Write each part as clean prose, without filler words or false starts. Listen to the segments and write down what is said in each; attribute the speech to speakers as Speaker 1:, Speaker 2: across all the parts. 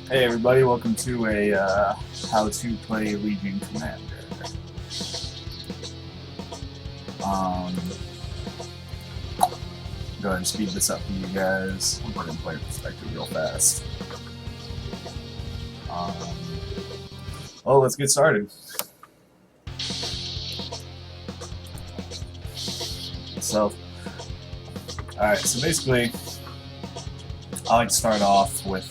Speaker 1: Hey everybody, welcome to a how to play Legion Commander. Go ahead and speed this up for you guys. We're going to play perspective real fast. Well, let's get started. So, alright, so basically, I like to start off with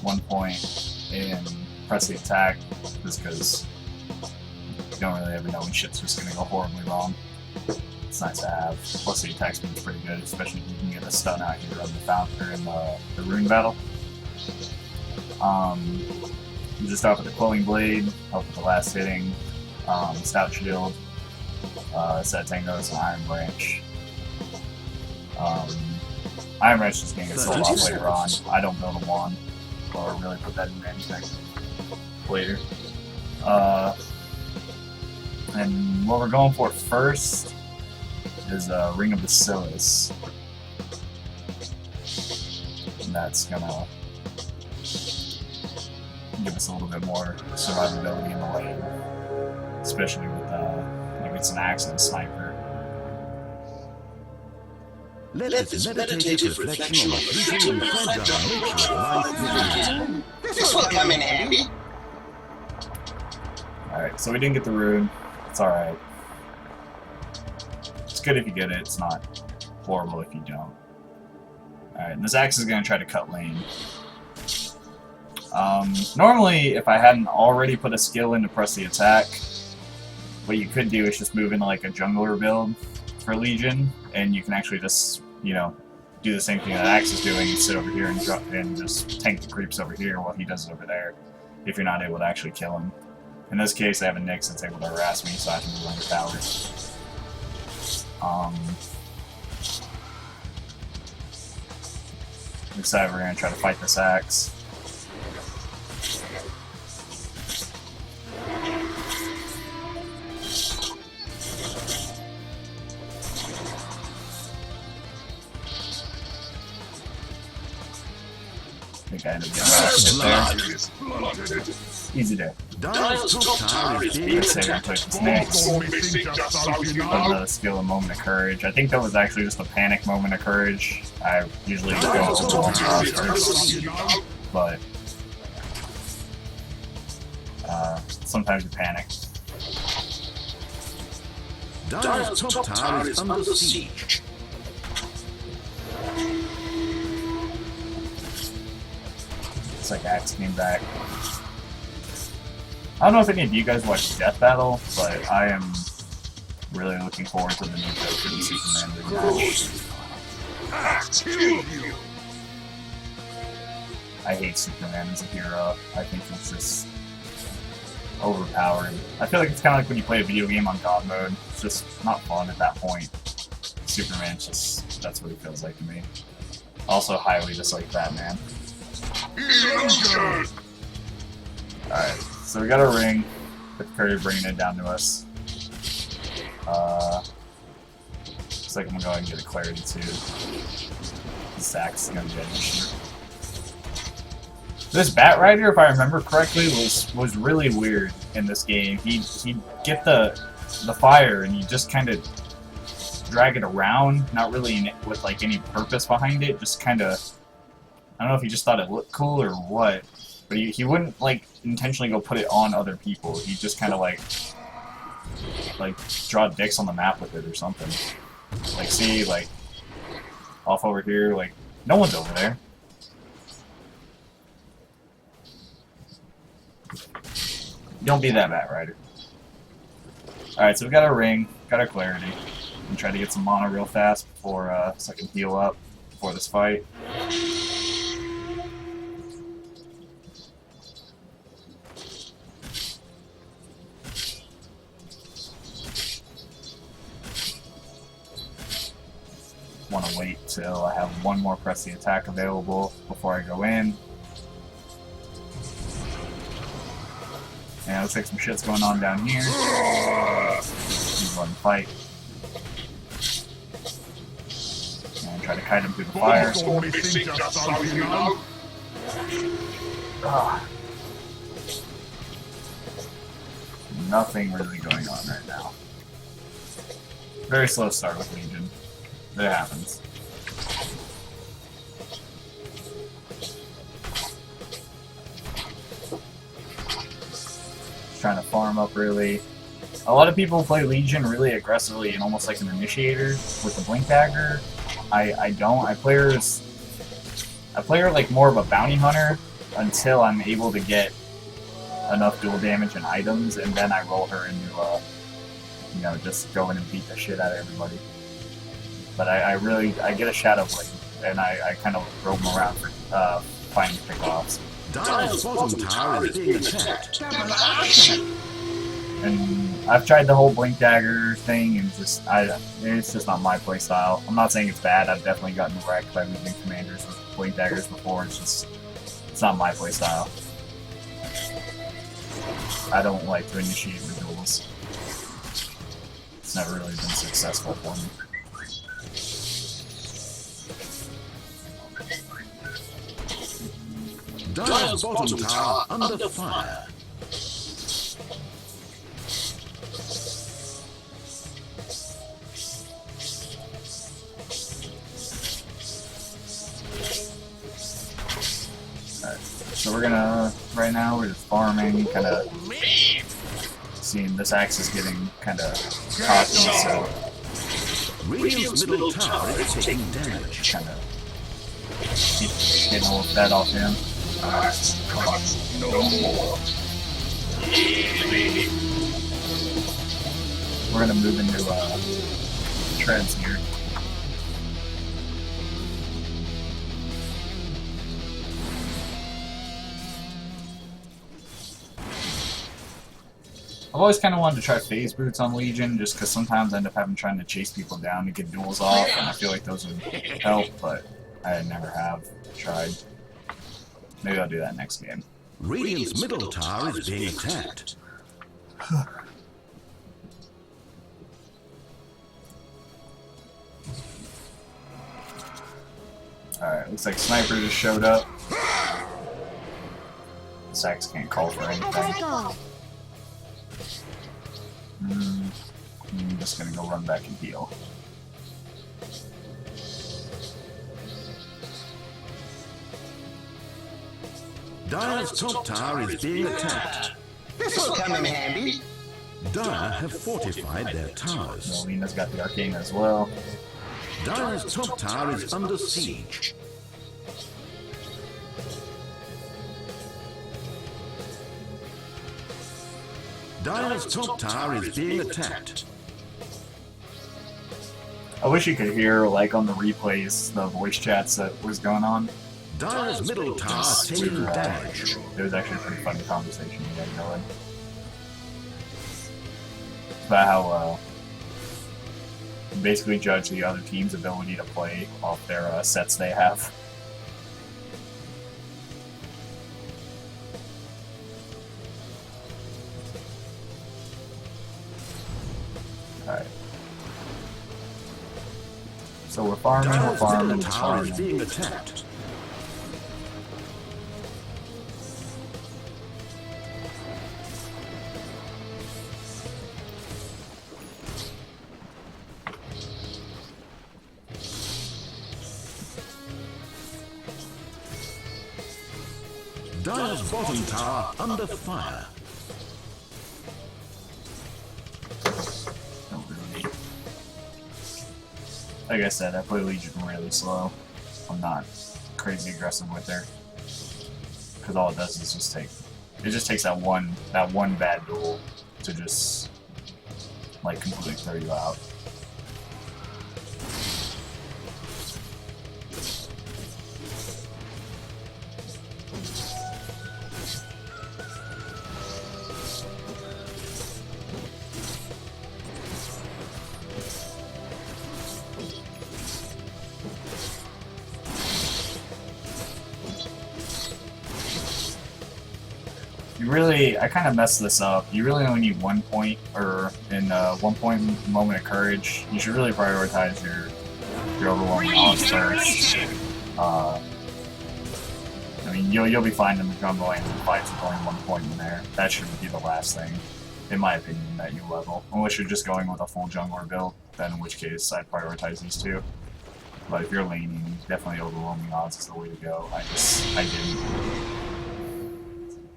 Speaker 1: 1 point and press the attack, just because you don't really ever know when shit's just going to go horribly wrong. It's nice to have. Plus the attack speed's pretty good, especially if you can get a stun out here on the fountain in the rune battle. You just start with the Quelling Blade, help with the last hitting, Stout Shield, Set Tangos, and Iron Branch. Iron Branch is going to get sold off later on. I don't build a wand, or really put that into anything later. And what we're going for first is Ring of Bacillus. And that's gonna give us a little bit more survivability in the lane, especially with like it's an axe and a sniper.
Speaker 2: Let this meditative reflection on the fleeting and fragile nature of life begin.
Speaker 3: This will come in handy.
Speaker 1: Alright, so we didn't get the rune. It's alright. It's good if you get it, it's not horrible if you don't. Alright, and this axe is going to try to cut lane. Normally, if I hadn't already put a skill in to press the attack, what you could do is just move into like a jungler build for Legion, and you can actually just, you know, do the same thing that Axe is doing and sit over here and just tank the creeps over here while he does it over there, if you're not able to actually kill him. In this case, I have a Nyx that's able to harass me, so I have to move under tower. Looks like we're going to try to fight this Axe. I think I ended up getting there. Easy day.
Speaker 2: Dial's top tower is being
Speaker 1: Let's say I put this next. Another skill, a moment of courage. I think that was actually just a panic moment of courage. I usually just go for one first, but sometimes you panic.
Speaker 2: Dial's top tower is under siege.
Speaker 1: It's like Axe came back. I don't know if any of you guys watch Death Battle, but I am really looking forward to the new Joker and Superman rematch. I hate Superman as a hero. I think he's just overpowered. I feel like it's kind of like when you play a video game on God mode. It's just not fun at that point. Superman's just, that's what he feels like to me. Also highly dislike Batman. Alright, so we got a ring with Curry bringing it down to us. Looks like I'm gonna go ahead and get a clarity too. This axe is gonna be an issue. This Bat Rider, if I remember correctly, was really weird in this game. He'd get the fire and you just kind of drag it around, not really with like any purpose behind it, just kind of. I don't know if he just thought it looked cool or what, but he wouldn't like intentionally go put it on other people. He'd just kind of like draw dicks on the map with it or something. Like, see, like off over here, like no one's over there. Don't be that Bat Rider. Alright, so we got our ring, got our clarity. And try to get some mana real fast before so I can heal up before this fight. Want to wait till I have one more press the attack available before I go in. And it looks like some shit's going on down here. Just go ahead and fight. And try to kite him through the fire. Ah. Nothing really going on right now. Very slow start with Legion. It happens. Just trying to farm up really. A lot of people play Legion really aggressively and almost like an initiator with the Blink Dagger. I don't. I play her like more of a bounty hunter until I'm able to get enough dual damage and items, and then I roll her into you know, just go in and beat the shit out of everybody. But I get a Shadow Blade, and I kind of roam around for finding pickoffs.
Speaker 2: Dire's bottom tower is being attacked.
Speaker 1: And I've tried the whole Blink Dagger thing, and it's just not my playstyle. I'm not saying it's bad. I've definitely gotten wrecked by losing commanders with Blink Daggers before. It's not my playstyle. I don't like to initiate the duels. It's never really been successful for me.
Speaker 2: Dire's bottom tower under fire.
Speaker 1: Alright, so we're gonna, right now we're just farming, kind of seeing this axe is getting kind of cocky, so
Speaker 2: Radiant's middle tower is taking damage.
Speaker 1: kind of keep getting a little fed off him. We're gonna move into treads here. I've always kind of wanted to try phase boots on Legion, just because sometimes I end up trying to chase people down to get duels off, and I feel like those would help, but I never have tried. Maybe I'll do that next game.
Speaker 2: Radiant's middle tower is being attacked.
Speaker 1: Alright, looks like Sniper just showed up. This axe can't call for anything. I'm just gonna go run back and heal.
Speaker 2: Dire's top tower is being attacked.
Speaker 3: This will come in handy.
Speaker 2: Dire have fortified their towers.
Speaker 1: Molina's got the Arcane as well.
Speaker 2: Dire's top tower is under siege. Dire's top tower is being attacked.
Speaker 1: I wish you could hear, like, on the replays, the voice chats that was going on.
Speaker 2: Dire's middle tower taking damage.
Speaker 1: It was actually a pretty funny conversation we had going. About how you basically judge the other team's ability to play off their sets they have. Alright. So we're farming,
Speaker 2: Dire's middle tower is being attacked. Dire's bottom tower under fire.
Speaker 1: Don't really. Like I said, I play Legion really slow. I'm not crazy aggressive with her, because all it does is just takes that one bad duel to just like completely throw you out. I kind of messed this up. You really only need 1 point, or in 1 point moment of courage. You should really prioritize your overwhelming odds first. And mean, you'll be fine in the jungle and the fights with only 1 point in there. That shouldn't be the last thing, in my opinion, that you level. Unless you're just going with a full jungler build, then in which case I'd prioritize these two. But if you're laning, definitely overwhelming odds is the way to go. I didn't.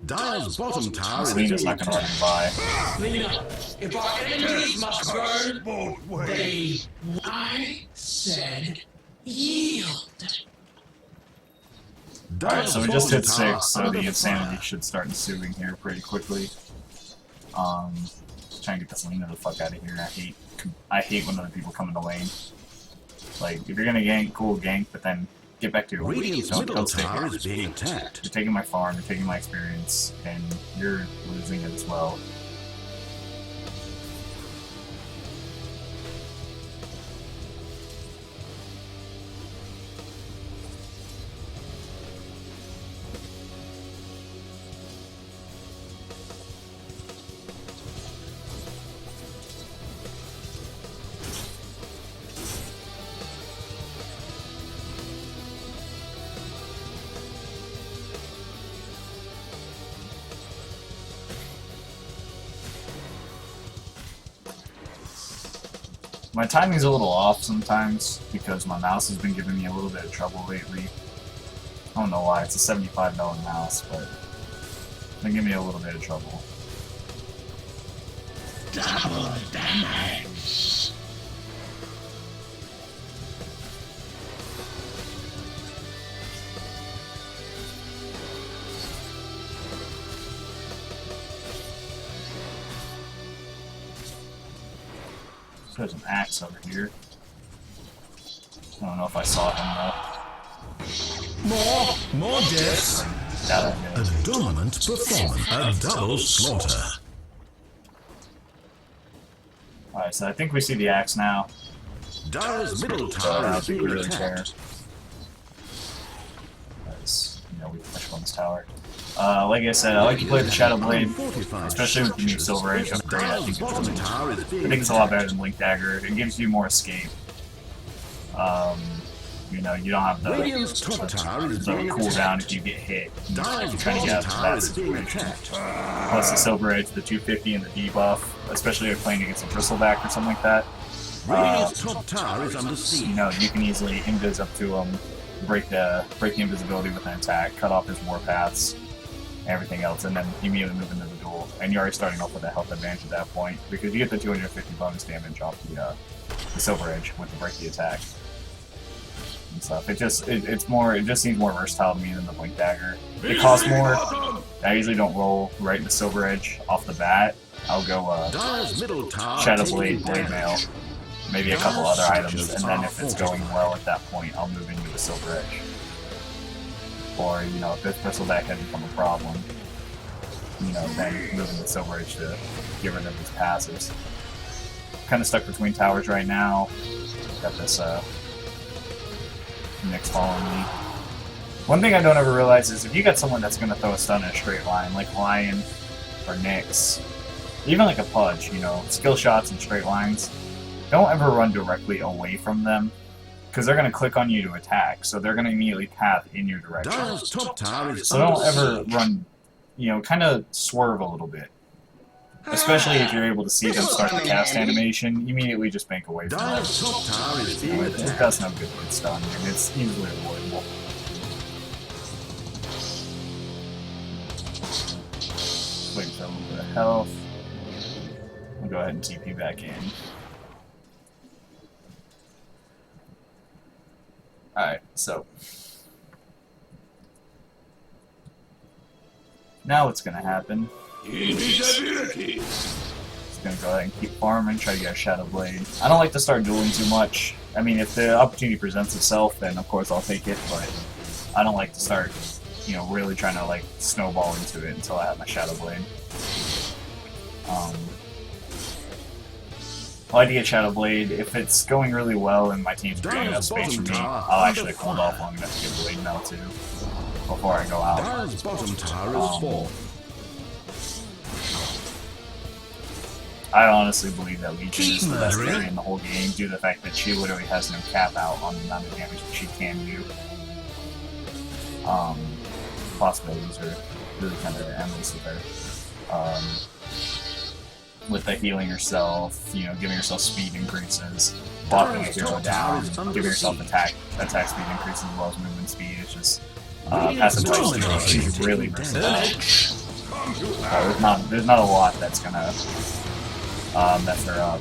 Speaker 2: Dire's bottom tower is
Speaker 1: Lena's
Speaker 2: being
Speaker 1: not gonna run
Speaker 2: attacked.
Speaker 1: by.
Speaker 4: Lena, if our enemies must burn, they... I said yield.
Speaker 1: Alright, so we just hit 6, so the insanity should start ensuing here pretty quickly. Trying to get this Lena the fuck out of here. I hate when other people come into lane. Like, if you're gonna gank, cool gank, but then get back to your lane.
Speaker 2: Radiant's middle
Speaker 1: Don't stay
Speaker 2: tower
Speaker 1: here.
Speaker 2: is being attacked.
Speaker 1: You're taking my farm, you're taking my experience, and you're losing it as well. My timing's a little off sometimes because my mouse has been giving me a little bit of trouble lately. I don't know why, it's a $75 mouse, but it's been giving me a little bit of trouble.
Speaker 4: Double damage.
Speaker 1: There's an axe over here. I don't know if I saw him
Speaker 2: More deaths.
Speaker 1: though. Doubt I
Speaker 2: A
Speaker 1: did.
Speaker 2: dominant performance. A double slaughter.
Speaker 1: Alright, so I think we see the axe now.
Speaker 2: Dire's middle
Speaker 1: So I
Speaker 2: tower
Speaker 1: don't
Speaker 2: is
Speaker 1: think we
Speaker 2: being
Speaker 1: really care.
Speaker 2: attacked.
Speaker 1: Because, you know, we can push on this tower. Like I said, I like to play the Shadow Blade, especially with the new Silver Age upgrade. I think it's a lot better than Link Dagger. It gives you more escape. You know, you don't have the
Speaker 2: Radiant's top tower is being
Speaker 1: cooldown
Speaker 2: attacked.
Speaker 1: if you get hit. You're
Speaker 2: Dire's
Speaker 1: trying to get out
Speaker 2: bottom
Speaker 1: of
Speaker 2: tower
Speaker 1: that
Speaker 2: is being
Speaker 1: situation.
Speaker 2: attacked.
Speaker 1: Plus the Silver Edge, the 250 and the debuff, especially if playing against a Bristleback or something like that.
Speaker 2: Radiant's top tower is under
Speaker 1: You
Speaker 2: siege.
Speaker 1: know, you can easily invis up to him, break the invisibility with an attack, cut off his warpaths, everything else, and then immediately move into the duel. And you're already starting off with a health advantage at that point because you get the 250 bonus damage off the Silver Edge with the break the attack and stuff. It just seems more versatile to me than the Blink Dagger. It costs more. I usually don't roll right into Silver Edge off the bat. I'll go
Speaker 2: Dire's middle tower
Speaker 1: Shadow
Speaker 2: taking
Speaker 1: Blade, Blade
Speaker 2: damage.
Speaker 1: Mail, maybe a couple other items, and then if it's going well at that point, I'll move into the Silver Edge. Or, you know, if this Bristleback had become a problem, you know, then move into Silver Edge to get rid of his passives. Kind of stuck between towers right now. Got this Nyx following me. One thing I don't ever realize is if you got someone that's going to throw a stun in a straight line, like Lion or Nyx, even like a Pudge, you know, skill shots and straight lines, don't ever run directly away from them, because they're going to click on you to attack, so they're going to immediately path in your direction.
Speaker 2: Dire's top tower is
Speaker 1: So don't
Speaker 2: under
Speaker 1: ever
Speaker 2: siege.
Speaker 1: run, you know, kind of swerve a little bit. Especially if you're able to see them start the cast animation, immediately just bank away from them.
Speaker 2: Dire's top tower is being
Speaker 1: It
Speaker 2: attacked.
Speaker 1: does no good with stun, and it's easily avoidable. Wait for a little bit of health. I'll go ahead and TP back in. Alright, so. Now what's gonna happen?
Speaker 4: Invisibility.
Speaker 1: Just gonna go ahead and keep farming, try to get a Shadow Blade. I don't like to start dueling too much. I mean, if the opportunity presents itself, then of course I'll take it, but I don't like to start, you know, really trying to like snowball into it until I have my Shadow Blade. I like to get Shadow Blade. If it's going really well and my team's creating enough space for me, I'll actually hold off long enough to get Blade Mail too before I go out.
Speaker 2: Dire's bottom tower is full.
Speaker 1: I honestly believe that Legion is the best carry in the whole game due to the fact that she literally has no cap out on the amount of damage that she can do. possibilities are really kind of endless with the healing yourself, you know, giving yourself speed increases, blocking a hero down, giving yourself attack speed increases as well as movement speed. It's just passive types is really versatile. There's not a lot that's gonna mess her up.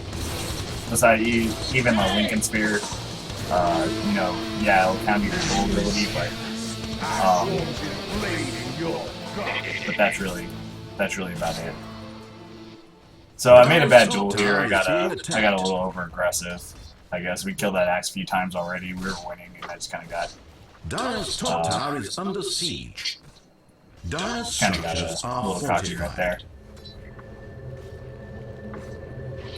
Speaker 1: Besides, even like Lincoln Spear, you know, yeah, it'll counter your dual ability, but that's really about it. So I made a bad duel here. I got a little over aggressive. I guess we killed that axe a few times already. We were winning, and I just kind of got
Speaker 2: Dire's top tower is under siege. Dire's
Speaker 1: kind of got
Speaker 2: structures
Speaker 1: a
Speaker 2: are
Speaker 1: little cocky right
Speaker 2: fortified.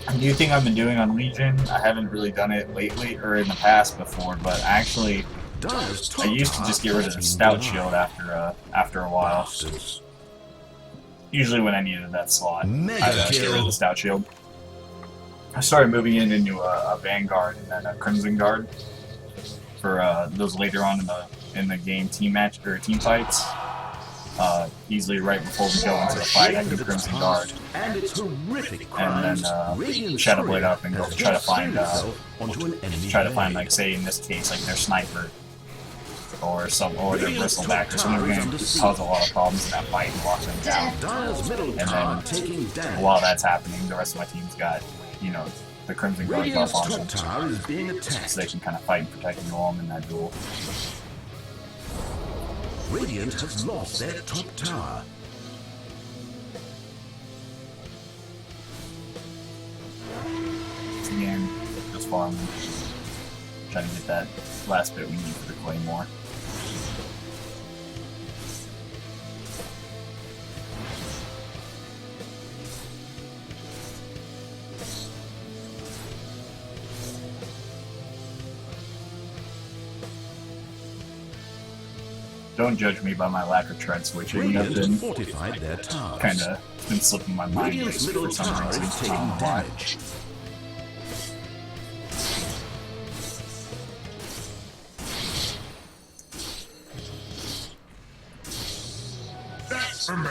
Speaker 1: there. Do you think I've been doing on Legion? I haven't really done it lately or in the past before, but actually, I used to just get rid of the stout shield after a while.
Speaker 2: Bastards.
Speaker 1: Usually when I needed that slot,
Speaker 2: Mega
Speaker 1: I'd get rid of
Speaker 2: kill.
Speaker 1: the stout shield. I started moving it into a Vanguard and then a Crimson Guard for those later on in the game team fights. Easily right before we go into the fight, I do Crimson Guard
Speaker 2: And its horrific
Speaker 1: and
Speaker 2: crimes,
Speaker 1: then
Speaker 2: Radiant
Speaker 1: Shadow Blade
Speaker 2: Fury
Speaker 1: up and go
Speaker 2: has
Speaker 1: try to
Speaker 2: just
Speaker 1: find
Speaker 2: thrown itself onto an enemy
Speaker 1: like
Speaker 2: blade.
Speaker 1: say in this case like their sniper or their bristleback or someone who's going to cause a lot of problems in that fight and lock them down.
Speaker 2: Dire's middle
Speaker 1: And
Speaker 2: tower
Speaker 1: then
Speaker 2: taking damage.
Speaker 1: while that's happening, the rest of my team's got, you know, the Crimson Guard
Speaker 2: Radiant's
Speaker 1: buff on
Speaker 2: top
Speaker 1: them,
Speaker 2: tower is being attacked.
Speaker 1: so they can kind of fight and protect and roll them in that duel.
Speaker 2: Radiant has lost their top tower.
Speaker 1: Again, just farming, trying to get that last bit we need for the Claymore. Don't judge me by my lack of tread switching.
Speaker 2: Radiant
Speaker 1: Nothing
Speaker 2: have fortified their towers.
Speaker 1: kind of been slipping my mind
Speaker 2: Radiant's
Speaker 1: for
Speaker 2: middle
Speaker 1: some
Speaker 2: tower
Speaker 1: reason.
Speaker 2: is
Speaker 1: I
Speaker 2: taking
Speaker 1: don't know why.
Speaker 2: damage.
Speaker 4: That's for me.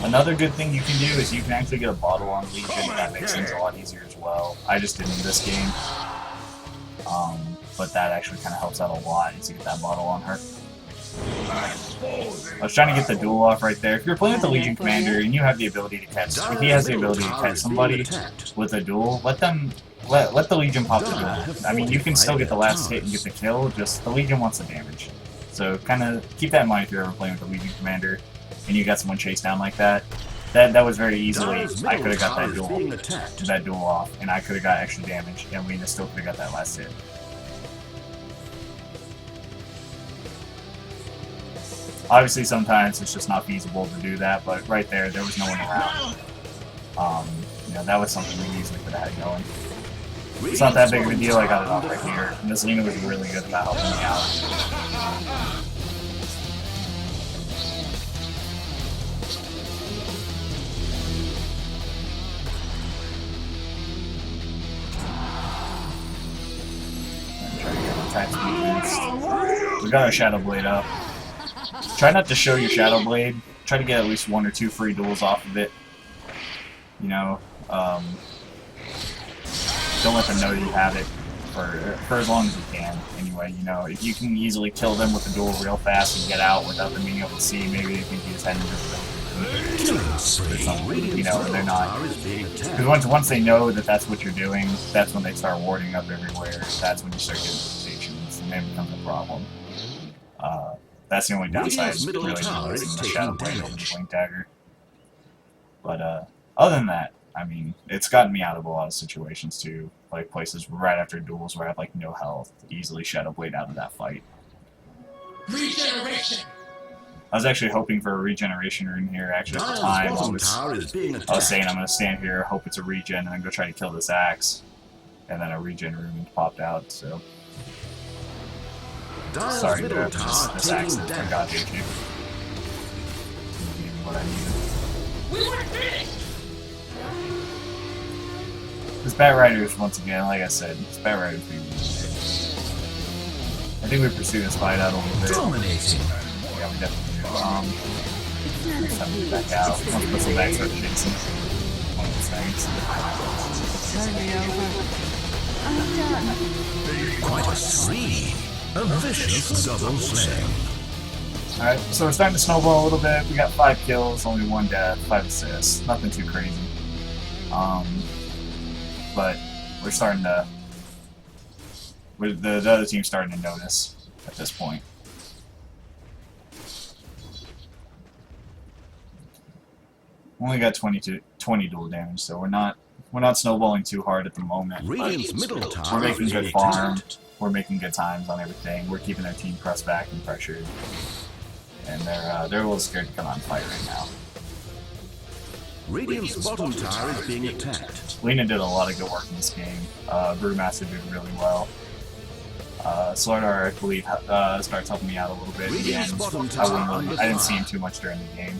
Speaker 1: Another good thing you can do is you can actually get a bottle on Legion. That makes things a lot easier as well. I just didn't in this game. But that actually kind of helps out a lot is to get that bottle on her. I was trying to get the duel off right there. If you're playing with the Legion Commander and you have the ability to catch, if he has the ability to catch somebody with a duel, let the Legion pop the duel. I mean, you can still get the last hit and get the kill, just the Legion wants the damage. So kind of keep that in mind if you're ever playing with the Legion Commander and you got someone chased down like that. That was very easily, I could have got that duel off, and I could have got extra damage, and we still could have got that last hit. Obviously, sometimes it's just not feasible to do that, but right there was no one around. You know, that was something we easily could have had going. It's not that big of a deal, I got it off right here. And this Lena was really good about helping me out. Try to get attack speed boost. We got our Shadow Blade up. Try not to show your Shadow Blade. Try to get at least 1 or 2 free duels off of it. You know, don't let them know you have it for as long as you can. Anyway, you know, if you can easily kill them with the duel real fast and get out without them being able to see, maybe they think you just had invisibility. You know, they're not. Because once they know that that's what you're doing, that's when they start warding up everywhere. That's when you start getting rotations, and then it becomes a problem. That's the only downside, really, using the Shadow Blade over the Blink Dagger. But other than that, I mean, it's gotten me out of a lot of situations too, like places right after duels where I have like no health, easily Shadow Blade out of that fight.
Speaker 4: Regeneration.
Speaker 1: I was actually hoping for a regeneration rune here. Actually, at the time, I was saying I'm gonna stand here, hope it's a regen, and then go try to kill this axe, and then a regen rune popped out. So sorry, dude, this axe that forgot to you. What I needed.
Speaker 4: We were finished.
Speaker 1: This Bat Riders, once again, like I said, this Bat Riders being I think we pursue this fight out a little bit.
Speaker 2: Dominating.
Speaker 1: Yeah, we definitely do. Next time we get back out. Once Bristleback starts chasing. One of those things.
Speaker 5: Turn me over. I'm done.
Speaker 2: Quite a spree. A vicious double slaying.
Speaker 1: Alright, so we're starting to snowball a little bit. We got 5 kills, only 1 death, 5 assists. Nothing too crazy. But we're starting to... The other team's starting to notice at this point. Only got 20 dual damage, so we're not snowballing too hard at the moment.
Speaker 2: Radiant's middle
Speaker 1: We're
Speaker 2: tower
Speaker 1: making
Speaker 2: is
Speaker 1: good
Speaker 2: being
Speaker 1: farm.
Speaker 2: attacked.
Speaker 1: We're making good times on everything. We're keeping their team pressed back and pressured, and they're a little scared to come out and fight right now.
Speaker 2: Radiant's bottom tower is being attacked.
Speaker 1: Lena did a lot of good work in this game. Brewmaster did really well. Slardar, I believe, starts helping me out a little bit in the end. I didn't see him too much during the game,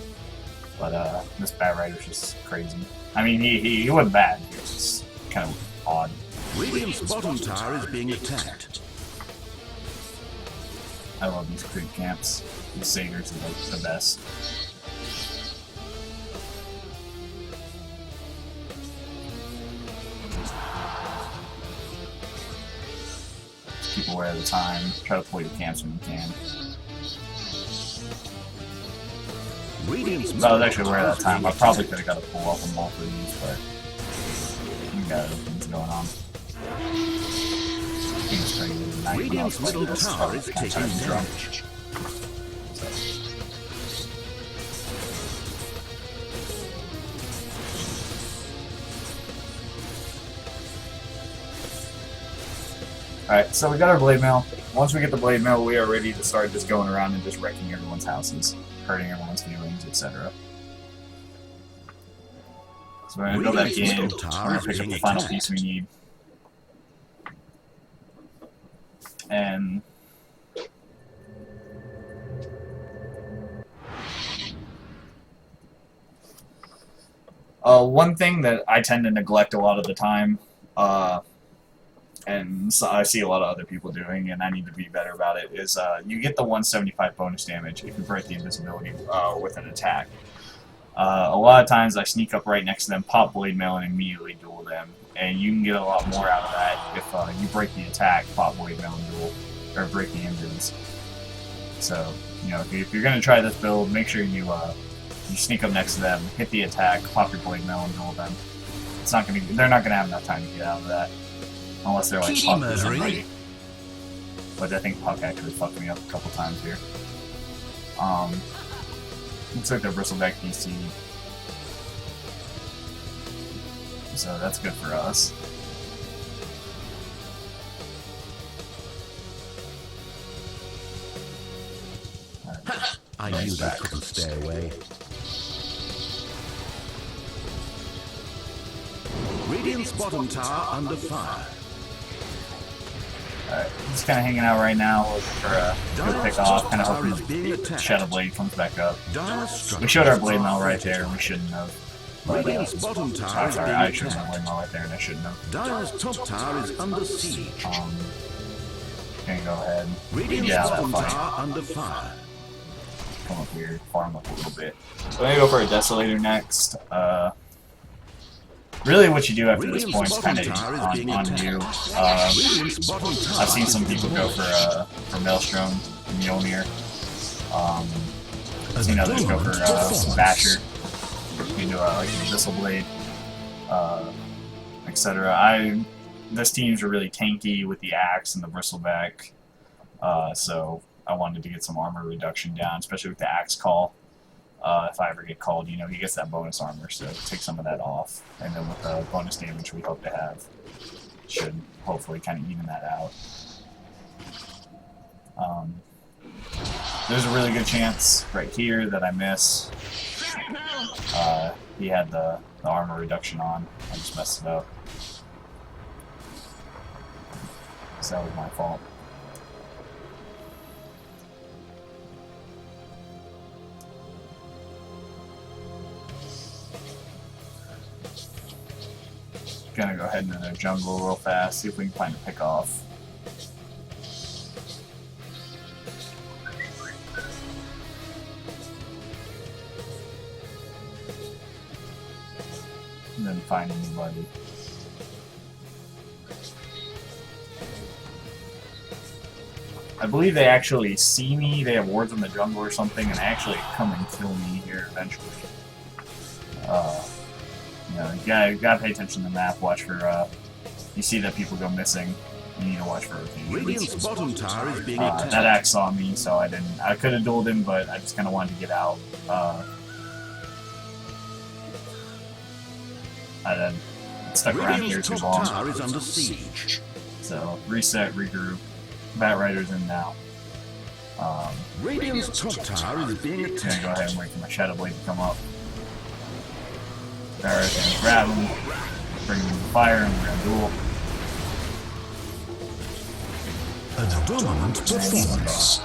Speaker 1: but this Bat Rider's just crazy. I mean, he wasn't bad. He was just kind of odd.
Speaker 2: Radiant's bottom tower is being attacked.
Speaker 1: I love these creep camps. These satyrs are like the best. Keep aware of the time. Try to pull your camps when you can.
Speaker 2: Radiant's
Speaker 1: If I was actually aware of that time, I probably could have got a pull off on both of these, but we got other things going on. It's pretty good night.
Speaker 2: Radiant's middle tower is taking
Speaker 1: drunk.
Speaker 2: damage.
Speaker 1: Alright, so we got our blade mail. Once we get the blade mail, we are ready to start just going around and just wrecking everyone's houses, hurting everyone's feelings, etc. So we're gonna go back in, we're gonna pick up the final piece we need. And one thing that I tend to neglect a lot of the time, and so I see a lot of other people doing, and I need to be better about it, is you get the 175 bonus damage if you break the invisibility with an attack. A lot of times I sneak up right next to them, pop blade mail, and immediately duel them, and you can get a lot more out of that if you break the attack, pop blade mail, and duel, or break the invis. So, you know, if you're going to try this build, make sure you sneak up next to them, hit the attack, pop your blade mail, and duel them. It's not going to be, they're not going to have enough time to get out of that. Unless they're like Puck or somebody. Which I think Puck actually fucked me up a couple times here. Looks like they're Bristleback PC. So that's good for us.
Speaker 2: I knew they couldn't stay away. Radiant's bottom tower under fire.
Speaker 1: Alright, just kind of hanging out right now, looking for a good pick off, kind of hoping Shadow Blade comes back up. We showed our Blade Mail right there, and we shouldn't have. But,
Speaker 2: Radiant's bottom tower is
Speaker 1: sorry,
Speaker 2: being
Speaker 1: I should have
Speaker 2: attacked.
Speaker 1: Blade Mail right there, and I shouldn't have.
Speaker 2: Dire's top tower is under siege.
Speaker 1: Gonna go ahead.
Speaker 2: Radiant's
Speaker 1: Yeah, that
Speaker 2: bottom
Speaker 1: fight.
Speaker 2: tower under fire.
Speaker 1: Come up here, farm up a little bit. So I'm gonna go for a Desolator next. Really what you do after this point is kind of on you.
Speaker 2: Radiant's bottom tower
Speaker 1: I've seen some
Speaker 2: is
Speaker 1: people
Speaker 2: being
Speaker 1: go
Speaker 2: attacked.
Speaker 1: for Maelstrom, Mjolnir. I've seen others go for Basher. You do like Missile Blade, etc. This teams are really tanky with the axe and the bristleback, so I wanted to get some armor reduction down, especially with the axe call. If I ever get called, you know, he gets that bonus armor, so take some of that off. And then with the bonus damage we hope to have, should hopefully kind of even that out. There's a really good chance right here that I miss. He had the armor reduction on. I just messed it up. So that was my fault. Gonna go ahead into the jungle real fast, see if we can find a pick off. Didn't find anybody. I believe they actually see me. They have wards in the jungle or something, and they actually come and kill me here eventually. You know, you gotta pay attention to the map. Watch for you see that people go missing. You need to watch for
Speaker 2: Radiant's
Speaker 1: rotations.
Speaker 2: bottom tower is being attacked.
Speaker 1: That axe saw me, so I didn't. I could have dueled him, but I just kind of wanted to get out. I then stuck around here
Speaker 2: Radiant's
Speaker 1: too
Speaker 2: top
Speaker 1: long.
Speaker 2: tower is under siege.
Speaker 1: So reset, regroup. Bat Rider's in now.
Speaker 2: Radiant's top tower is being
Speaker 1: I'm gonna go ahead
Speaker 2: attacked.
Speaker 1: and wait for my Shadow Blade to come up. Alright, gonna grab him, bring him to fire, and we're gonna duel.
Speaker 2: A dominant performance.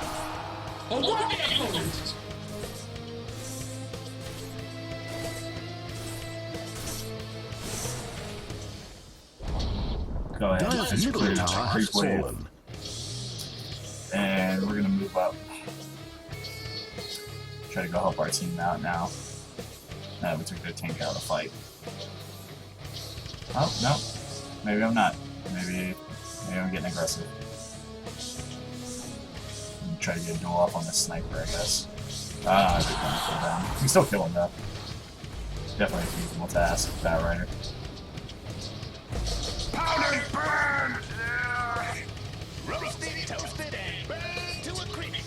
Speaker 1: Go ahead,
Speaker 2: Dire's
Speaker 1: just
Speaker 2: middle
Speaker 1: clear
Speaker 2: tower
Speaker 1: that
Speaker 2: has
Speaker 1: creep wave.
Speaker 2: fallen.
Speaker 1: And we're gonna move up. Try to go help our team out now. Now that we took their tank out of the fight. Oh, no. Maybe I'm not. Maybe I'm getting aggressive. Try to get a duel off on this sniper, I guess. I think I'm gonna kill down. We can still kill him though. Definitely a feasible task, Bat Rider.
Speaker 4: Pound and burn!
Speaker 3: Roasted, toasted, and burned to a crisp.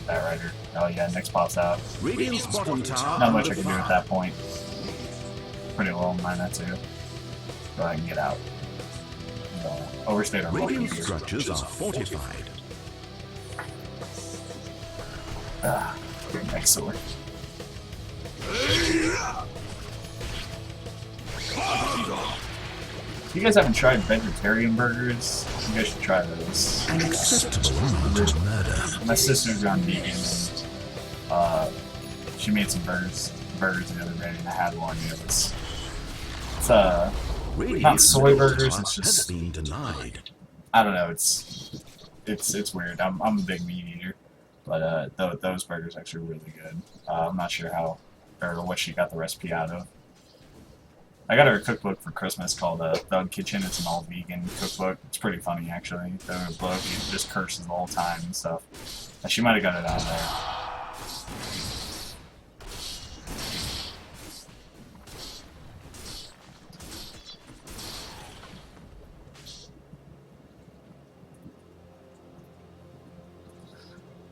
Speaker 1: Bat Rider. Oh yeah, next pops out.
Speaker 2: Radiant's bottom tower
Speaker 1: Not much I
Speaker 2: under
Speaker 1: can do at
Speaker 2: fire.
Speaker 1: that point. Pretty low in mana too. So I can get out. Overstayed our welcome
Speaker 2: Radiant
Speaker 1: here.
Speaker 2: structures are fortified.
Speaker 1: Excellent. If you guys haven't tried vegetarian burgers, you guys should try those.
Speaker 2: An acceptable amount of murder.
Speaker 1: My sister's gone vegan, and she made some burgers the other day, and I had one. You know, it's not
Speaker 2: Radiant's
Speaker 1: soy
Speaker 2: middle
Speaker 1: burgers.
Speaker 2: tower
Speaker 1: It's
Speaker 2: has
Speaker 1: just
Speaker 2: been denied.
Speaker 1: I don't know. It's weird. I'm a big meat eater, but those burgers are actually really good. I'm not sure how or what she got the recipe out of. I got her a cookbook for Christmas called Thug Kitchen. It's an all-vegan cookbook. It's pretty funny, actually. The book, he just curses the whole time and stuff. She might have got it out of there.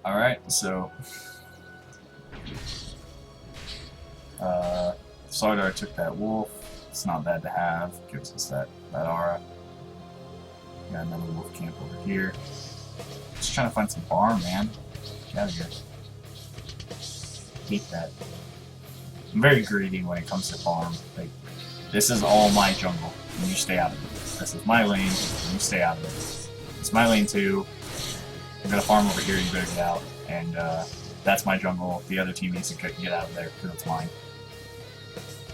Speaker 1: Alright, so... Sardar took that wolf. It's not bad to have. Gives us that aura. Got another wolf camp over here. Just trying to find some farm, man. Get out of here. Hate that. I'm very greedy when it comes to farm. Like, this is all my jungle, and you stay out of it. This is my lane, and you stay out of it. It's my lane too. I'm gonna farm over here, you better get out. And that's my jungle. The other team needs to get out of there because it's mine.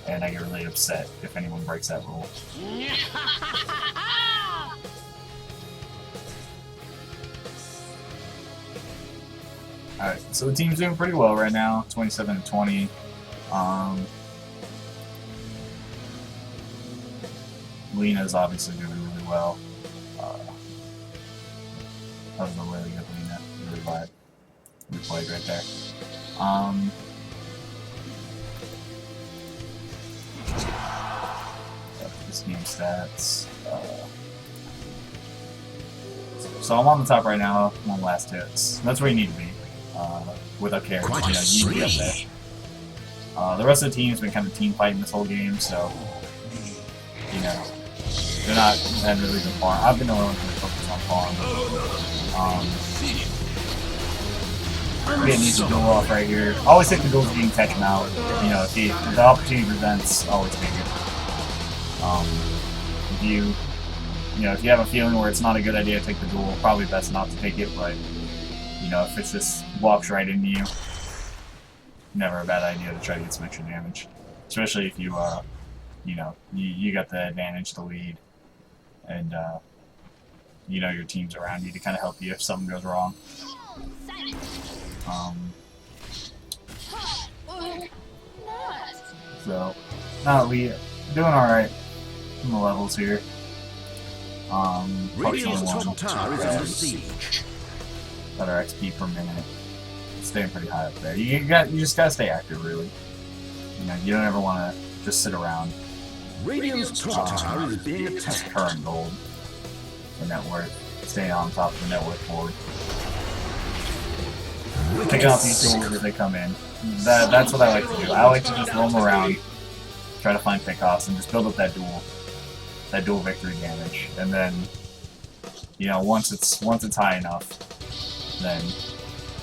Speaker 1: And I get really upset if anyone breaks that rule. Alright, so the team's doing pretty well right now, 27-20. Lena's obviously doing really well. That was a really good Lena. Really glad we played right there. This game stats. So I'm on the top right now. I'm on last hits. That's where you need to be with a character.
Speaker 2: Quite
Speaker 1: You know, you need to be up
Speaker 2: spree.
Speaker 1: there. The rest of the team's been kind of team fighting this whole game, so you know they're not hadn't really been farm. I've been the one who's focused on farm. Getting these duel off right here. Always take the duels if you can catch them out. You know, if the opportunity presents, always take it. If you have a feeling where it's not a good idea to take the duel, probably best not to take it. But you know, if it just walks right into you, never a bad idea to try to get some extra damage. Especially if you you got the advantage, the lead, and you know your team's around you to kind of help you if something goes wrong. So now that we doing alright in the levels here.
Speaker 2: Radiant's
Speaker 1: Fortunately,
Speaker 2: top tower is under siege.
Speaker 1: better XP per minute. Staying pretty high up there. You just gotta stay active, really. You know, you don't ever want to just sit around.
Speaker 2: Radiant's top tower is being
Speaker 1: That's
Speaker 2: attacked.
Speaker 1: current gold. The network. Staying on top of the network board. Picking out these tools as they come in. That's what I like to do. I like to just roam around, try to find pickoffs, and just build up that dual victory damage. And then, you know, once it's high enough, then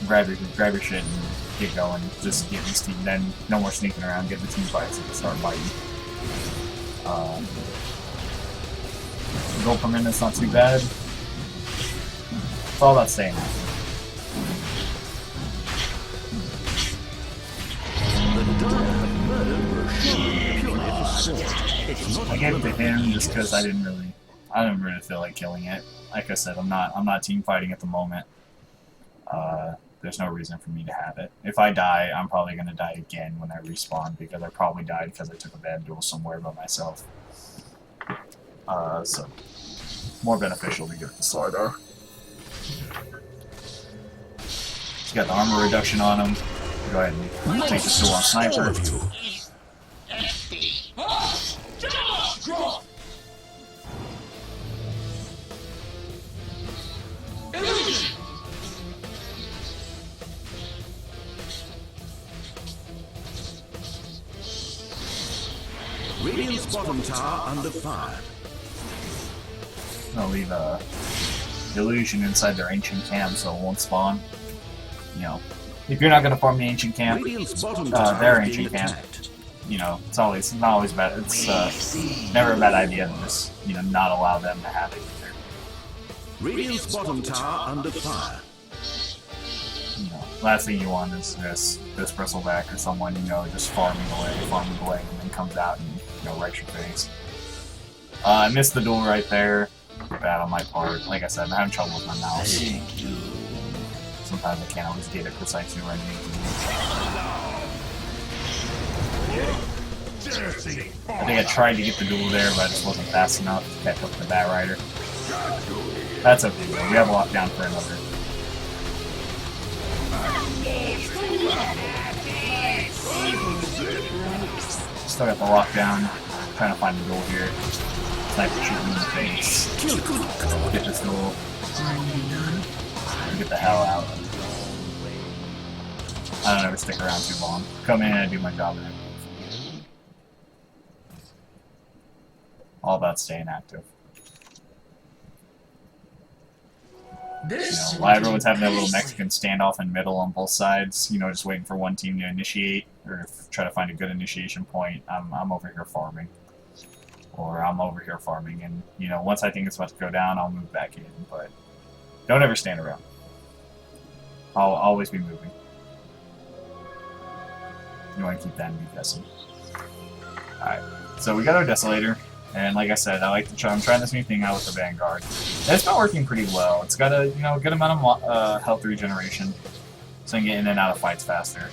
Speaker 1: grab your shit and get going. Just get these team. Then no more sneaking around. Get the team fights and start fighting. Gold per minute's not too bad. It's all about staying active. I gave it to him just because I didn't really feel like killing it. Like I said, I'm not team fighting at the moment. There's no reason for me to have it. If I die, I'm probably gonna die again when I respawn because I probably died because I took a bad duel somewhere by myself. So more beneficial to get the Slardar. He's got the armor reduction on him. Go ahead and take the duel on sniper.
Speaker 2: Radiant's bottom tower under fire.
Speaker 1: I'm gonna leave a illusion inside their ancient camp so it won't spawn. You know, if you're not gonna farm the ancient camp,
Speaker 2: Radiant's bottom
Speaker 1: their
Speaker 2: tower is being
Speaker 1: ancient camp,
Speaker 2: attacked.
Speaker 1: you know, it's not always bad. It's never a bad idea to just, you know, not allow them to have it either.
Speaker 2: Radiant's bottom tower under fire.
Speaker 1: You know, last thing you want is this bristleback or someone, you know, just farming away, and then comes out and, you know, wrecks your face. I missed the duel right there. Bad on my part. Like I said, I'm having trouble with my mouse. Sometimes I can't always get it precisely where I need to. I think I tried to get the duel there, but I just wasn't fast enough to catch up to the Bat Rider. That's okay, though. We have a lockdown for another. Still got the lockdown. Trying to find the duel here. Sniper shooting in the face. Get this duel. Get the hell out. I don't ever stick around too long. Come in and I do my job and I leave. All about staying active. You know, while everyone's having that little Mexican standoff in middle on both sides, you know, just waiting for one team to initiate or try to find a good initiation point, I'm over here farming. Or I'm over here farming, and, you know, once I think it's about to go down, I'll move back in, but don't ever stand around. I'll always be moving. You want to keep that in guessing. Alright, so we got our Desolator, and like I said, I'm trying this new thing out with the Vanguard. And it's been working pretty well. It's got a, you know, good amount of health regeneration, so I can get in and out of fights faster.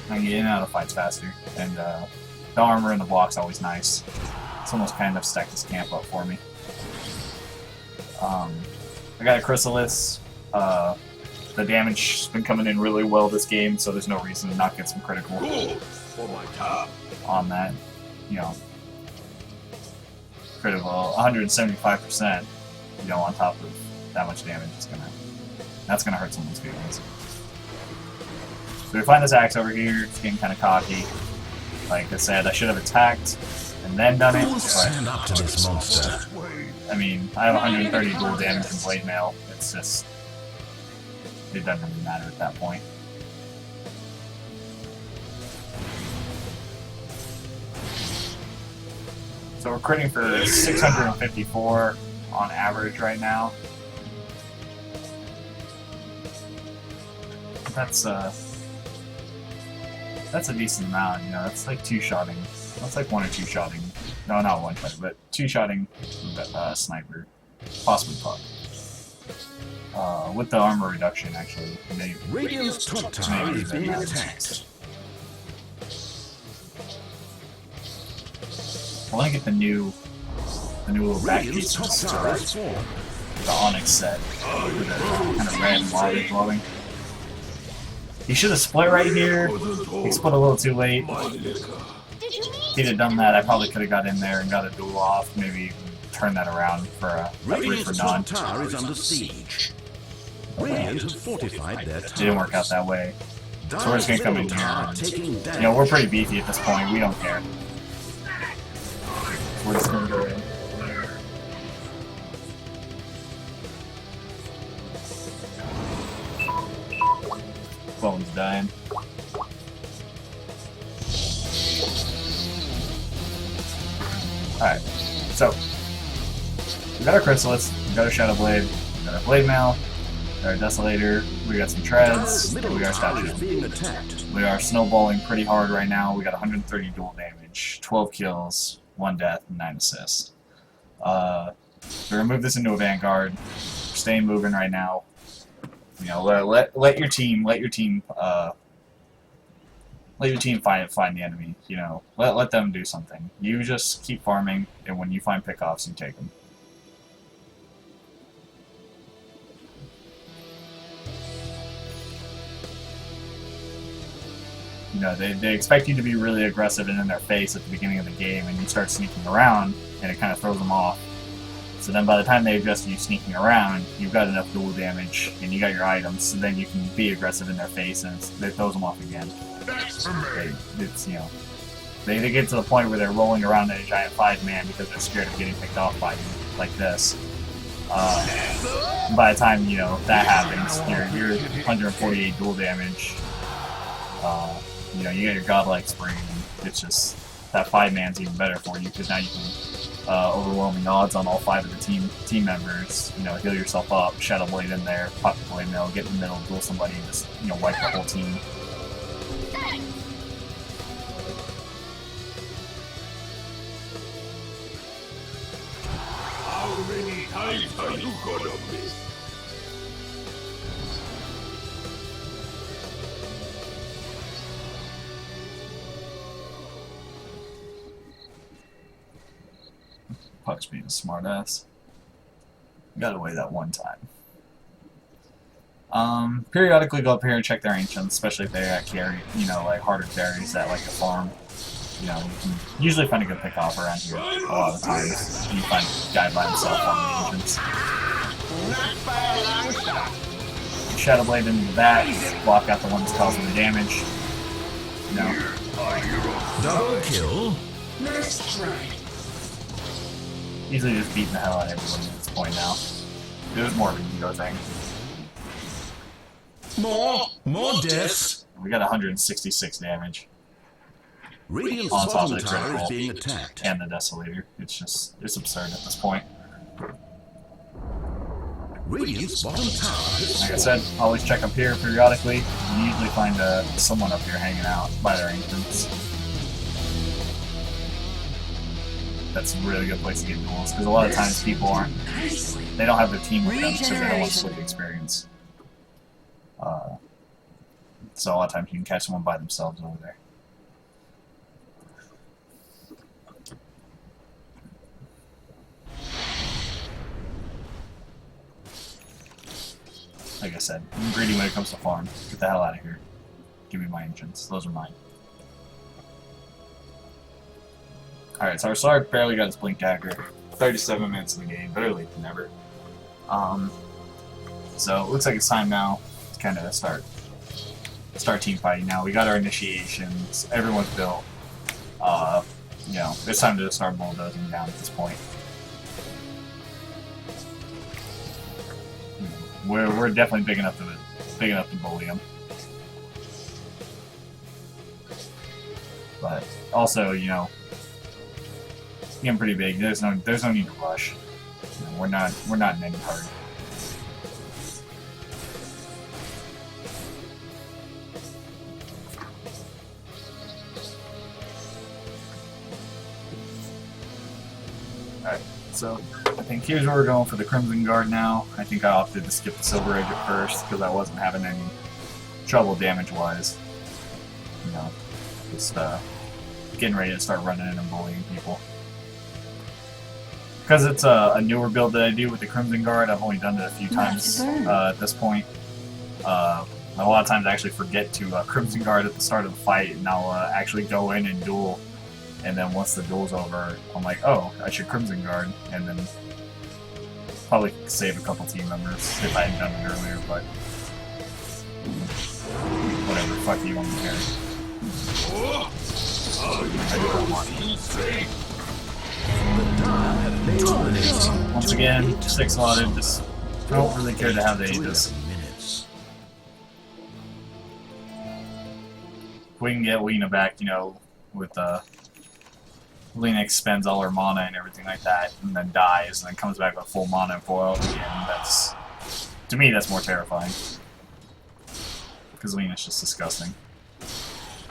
Speaker 1: I can get in and out of fights faster, and the armor and the block's always nice. It's almost kind of stacked this camp up for me. I got a Chrysalis. The damage has been coming in really well this game, so there's no reason to not get some critical on that. You know, critical 175%. You know, on top of that much damage, that's gonna hurt someone's feelings. So we find this axe over here. It's getting kind of cocky. Like I said, I should have attacked and then done it.
Speaker 2: Who will stand up to this monster?
Speaker 1: I mean, I have 130 dual damage in blade mail. It's just, it doesn't really matter at that point. So we're critting for 654 on average right now. That's a decent amount, you know, that's like two-shotting. That's like one or two-shotting. No, not one-shotting, but two-shotting sniper. Possibly puck. With the armor reduction, actually.
Speaker 2: Radiant's top tower is being attacked.
Speaker 1: I want to get the new little back
Speaker 2: Radiant's top
Speaker 1: pieces to
Speaker 2: tower
Speaker 1: that,
Speaker 2: is fallen.
Speaker 1: the Onyx set with the kind of red and lava glowing. He should have split right here. He split a little too late. If he'd have done that, I probably could have got in there and got a duel off. Maybe even turn that around for a 3 for
Speaker 2: Radiant's
Speaker 1: none.
Speaker 2: top tower is under siege. Radiant have fortified their towers.
Speaker 1: Didn't work out that way. So we're just gonna come in here. And,
Speaker 2: Taking
Speaker 1: you know, we're pretty beefy at this point. We don't care. We're just gonna go in. Phone's dying. Alright, so we got our Chrysalis, we got our Shadow Blade, we got our Blade Mail, we got our Desolator, we got some Treads, and we got our Statue.
Speaker 2: being attacked.
Speaker 1: We are snowballing pretty hard right now. We got 130 dual damage, 12 kills, 1 death, and 9 assists. We're gonna move this into a Vanguard. We're staying moving right now. You know, let your team find the enemy. You know, let them do something. You just keep farming, and when you find pickoffs, you take them. You know, they expect you to be really aggressive and in their face at the beginning of the game, and you start sneaking around, and it kind of throws them off. So then by the time they adjust you sneaking around, you've got enough dual damage, and you got your items, so then you can be aggressive in their face, and it throws them off again.
Speaker 4: That's for me.
Speaker 1: It's, you know, they get to the point where they're rolling around in a giant 5-man because they're scared of getting picked off by you, like this. By the time, you know, that happens, you're 148 dual damage. You know, you get your godlike spring, and it's just, that 5-man's even better for you, because now you can overwhelming odds on all 5 of the team members. You know, heal yourself up, Shadow Blade in there, pop the Blade Mail, get in the middle, duel somebody, and just, you know, wipe the whole team.
Speaker 4: How many times are you gonna miss?
Speaker 1: Puck's being a smartass. Got away that one time. Periodically go up here and check their ancients, especially if they got carry, you know, like harder carries that like to farm. You know, you can usually find a good pick off around here a lot of the times. You find a guy by himself on the ancients. Shadow Blade into the back, block out the one that's causing the damage. No.
Speaker 2: Double kill.
Speaker 5: Nice try.
Speaker 1: Easily just beating the hell out of everyone at this point now. It was more of an ego thing.
Speaker 2: More deaths.
Speaker 1: We got 166 damage
Speaker 2: Radiant's
Speaker 1: on top of
Speaker 2: bottom
Speaker 1: the
Speaker 2: tower is
Speaker 1: critical
Speaker 2: being attacked.
Speaker 1: and the Desolator. It's just, it's absurd at this point.
Speaker 2: Radiant's bottom tower is
Speaker 1: Like I said, always check up here periodically. You usually find someone up here hanging out by their ancients. That's a really good place to get duels, because a lot of times people aren't, they don't have their team with them because they don't want to split the experience. So a lot of times you can catch someone by themselves over there. Like I said, I'm greedy when it comes to farm. Get the hell out of here. Give me my ancients. Those are mine. Alright, so our Sark barely got his Blink Dagger. 37 minutes in the game, better late than never. So it looks like it's time now to kind of start team fighting now. We got our initiations, everyone's built. You know, it's time to start bulldozing down at this point. We're definitely big enough to bully them. But also, you know, getting pretty big. There's no need to rush. You know, we're not in any hurry. Alright, so I think here's where we're going for the Crimson Guard now. I think I opted to skip the Silver Age at first because I wasn't having any trouble damage-wise. You know, just getting ready to start running in and bullying people. because it's a newer build that I do with the Crimson Guard. I've only done it a few times at this point. A lot of times I actually forget to Crimson Guard at the start of the fight, and I'll actually go in and duel. And then once the duel's over, I'm like, oh, I should Crimson Guard, and then probably save a couple team members if I hadn't done it earlier, but whatever, fuck you, I'm here. Once again, 6 slotted, just don't really care to have the Aegis. If we can get Lena back, you know, with Lena expends all her mana and everything like that, and then dies, and then comes back with full mana and full health again. That's, to me, that's more terrifying. Because Lena's just disgusting.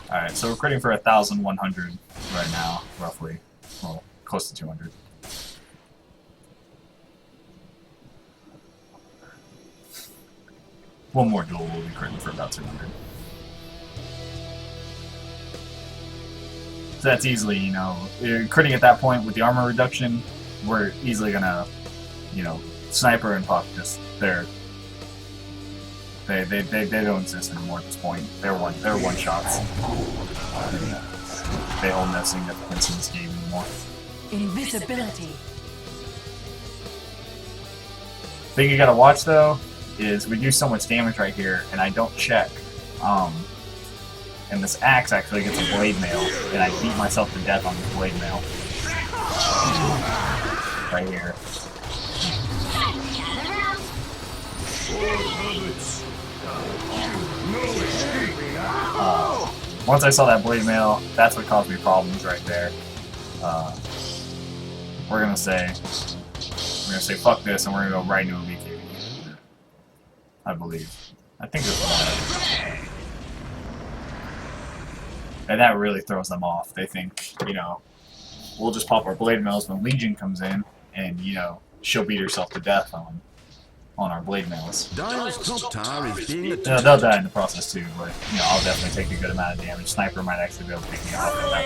Speaker 1: Alright, so we're critting for 1,100 right now, roughly. Well, close to 200. One more duel will be critting for about 200. So that's easily, you know, critting at that point with the armor reduction, we're easily gonna, you know, sniper and puck just they don't exist anymore at this point. They're one shots. They hold no significance in this game anymore.
Speaker 5: Invisibility.
Speaker 1: Thing you gotta watch though is we do so much damage right here, and I don't check. And this axe actually gets a blade mail, and I beat myself to death on this blade mail. Right here. Once I saw that blade mail, that's what caused me problems right there. We're gonna say fuck this, and we're gonna go right into a BKB. I believe. I think it's that. And that really throws them off. They think, you know, we'll just pop our blade mails when Legion comes in, and, you know, she'll beat herself to death on our blade mails.
Speaker 2: Dial's top tower is being attacked.
Speaker 1: Yeah, they'll die in the process too, but, you know, I'll definitely take a good amount of damage. Sniper might actually be able to pick me off at that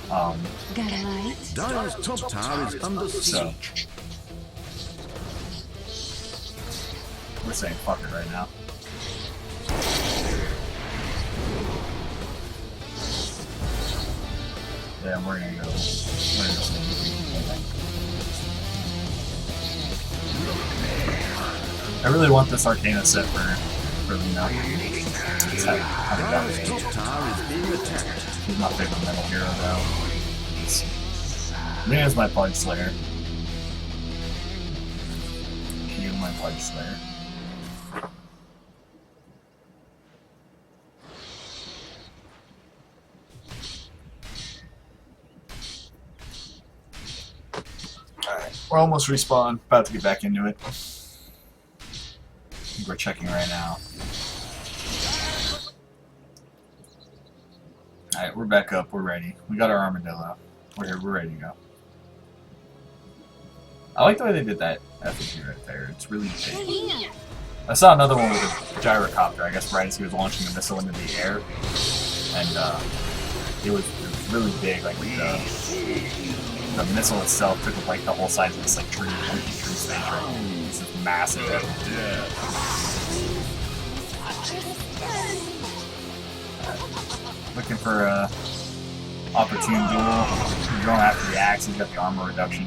Speaker 1: point.
Speaker 5: Got a light?
Speaker 2: Dial's top tower is under
Speaker 1: So,
Speaker 2: siege.
Speaker 1: we're saying fuck it right now. Yeah, we're gonna go. I really want this Arcana set for Lena.
Speaker 2: Dial's top tower is being attacked.
Speaker 1: He's my favorite metal hero though. Lena's my Pudge Slayer. She's my Pudge Slayer. We're almost respawned, about to get back into it. I think we're checking right now. Alright, we're back up, we're ready. We got our armadillo. We're here, we're ready to go. I like the way they did that effigy right there, it's really big. I saw another one with a gyrocopter, I guess right as he was launching the missile into the air. And it was really big, like the missile itself took up like the whole size of this like tree space right here. It's just massive. Looking for a opportune duel. We're going after the axe, he's got the armor reduction.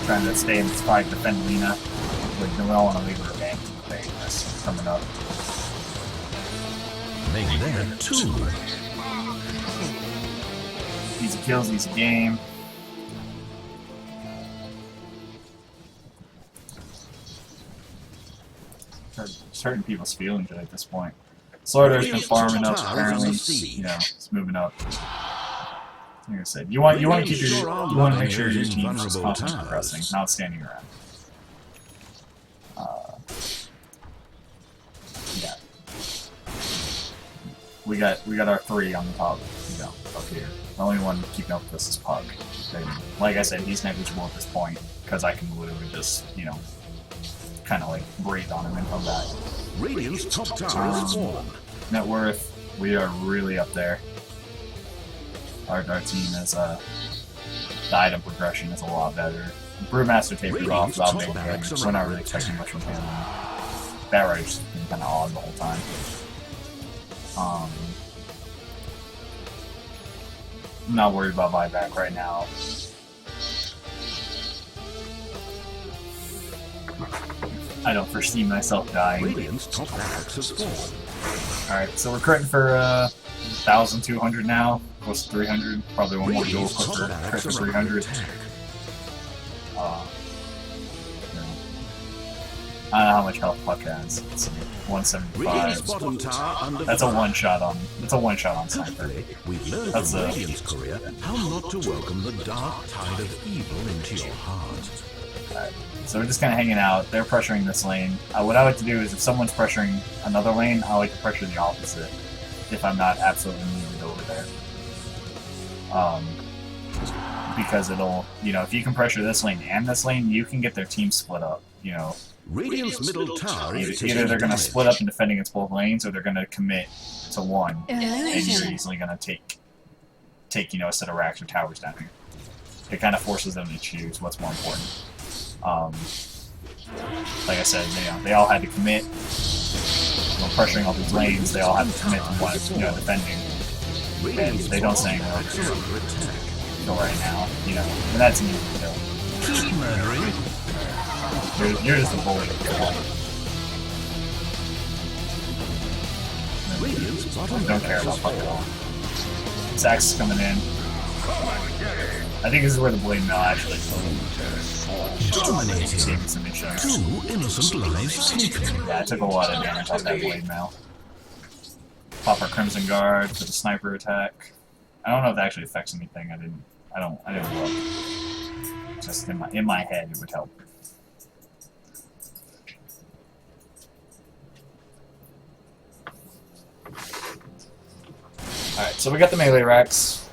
Speaker 1: Trying to stay in this fight, defend Lena. We don't want to leave her back. That's coming up.
Speaker 2: Make that 2.
Speaker 1: Easy kills, easy game. Certain people's feelings at this point. Slaughter's been farming up apparently. You know, it's moving up. Like I said, you want to keep you want to make sure your team's just constantly progressing, not standing around. Yeah. We got our 3 on the top, you know, up here. The only one keeping up with us is Pug. And like I said, he's negligible at this point because I can literally just, you know, kind of like breathe on him and come back.
Speaker 2: Radiant's top tower is formed.
Speaker 1: Net worth We are really up there. Our team is the item progression is a lot better. Brewmaster tapered off without making damage. We're not really expecting much from him. Batrider's been kind of odd the whole time. I'm not worried about buyback right now. I don't foresee myself dying. Alright, so we're critting for 1,200 now, close to 300. Probably one more duel crit for 300. I don't know how much health Puck has. Let's see, 175. That's a one-shot on. That's a one-shot on sniper. That's a.
Speaker 2: How not to welcome the dark tide of evil into your heart.
Speaker 1: Alright, so we're just kind of hanging out. They're pressuring this lane. What I like to do is, if someone's pressuring another lane, I like to pressure the opposite. If I'm not absolutely needed over there. Because it'll, you know, if you can pressure this lane and this lane, you can get their team split up. You know,
Speaker 2: Radiant's middle tower is
Speaker 1: either they're going to split up and defend against both lanes, or they're going to commit to one, and you're easily going to take you know, a set of racks or towers down here. It kind of forces them to choose what's more important. Like I said, they all had to commit. When pressuring all these lanes, they all have to commit to one, you know, defending. And they don't say no kill right now, you know, and that's an easy kill. You're just a bully. Don't care about Puck at all. Sax is coming in. I think this is where the blade mail actually saving some issues. Yeah, I took a lot of damage off that blade mail. Pop our Crimson Guard for the sniper attack. I don't know if that actually affects anything. I didn't look. Just in my head, it would help. Alright, so we got the melee racks.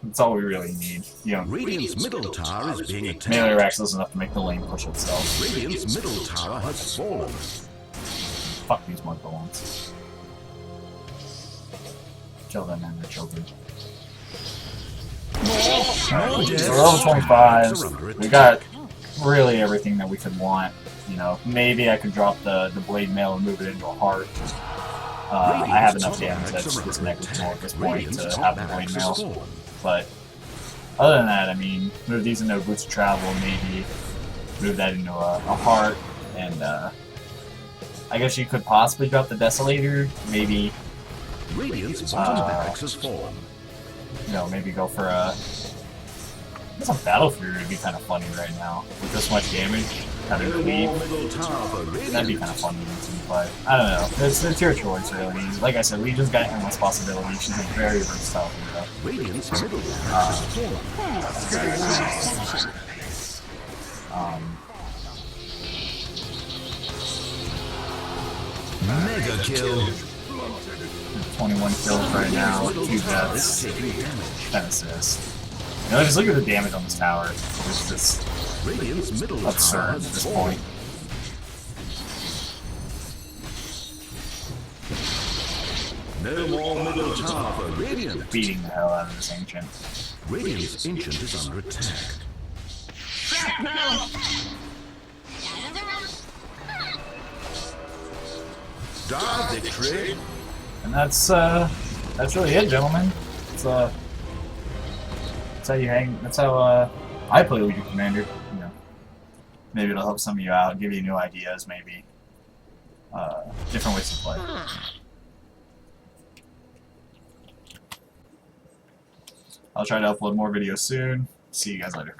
Speaker 1: That's all we really need. You know,
Speaker 2: Radiant's middle tower is being attacked.
Speaker 1: melee racks is enough to make the lane push itself.
Speaker 2: Radiant's middle tower has fallen.
Speaker 1: Fuck these mud balloons. Kill them and their children. Alright, so we're level 25. We got really everything that we could want. You know, maybe I could drop the blade mail and move it into a heart. I have enough damage that's just negligible at this point to have the blade mail. But other than that, I mean, move these into a boots of travel, maybe move that into a heart, and I guess you could possibly drop the Desolator, maybe.
Speaker 2: Radiant's bottom barracks has fallen.
Speaker 1: You know, maybe go for a. I guess a Battle Fury would be kind of funny right now with this much damage. Having to leave, that'd be kind of funny to see, but I don't know. It's your choice, really. Like I said, Legion's got endless possibilities. She's a very versatile hero.
Speaker 2: Radiant's middle Mega kill.
Speaker 1: 21 kills right now, 2 deaths, 10 assists. You know, just look at the damage on this tower. It's just absurd at this point.
Speaker 2: No more middle tower for Radiant.
Speaker 1: Beating the hell out of this Ancient.
Speaker 2: Radiant's Ancient is under attack. Star victory.
Speaker 1: And that's really it, gentlemen. That's how you hang. That's how I play Legion Commander. You know, maybe it'll help some of you out, give you new ideas, maybe different ways to play. I'll try to upload more videos soon. See you guys later.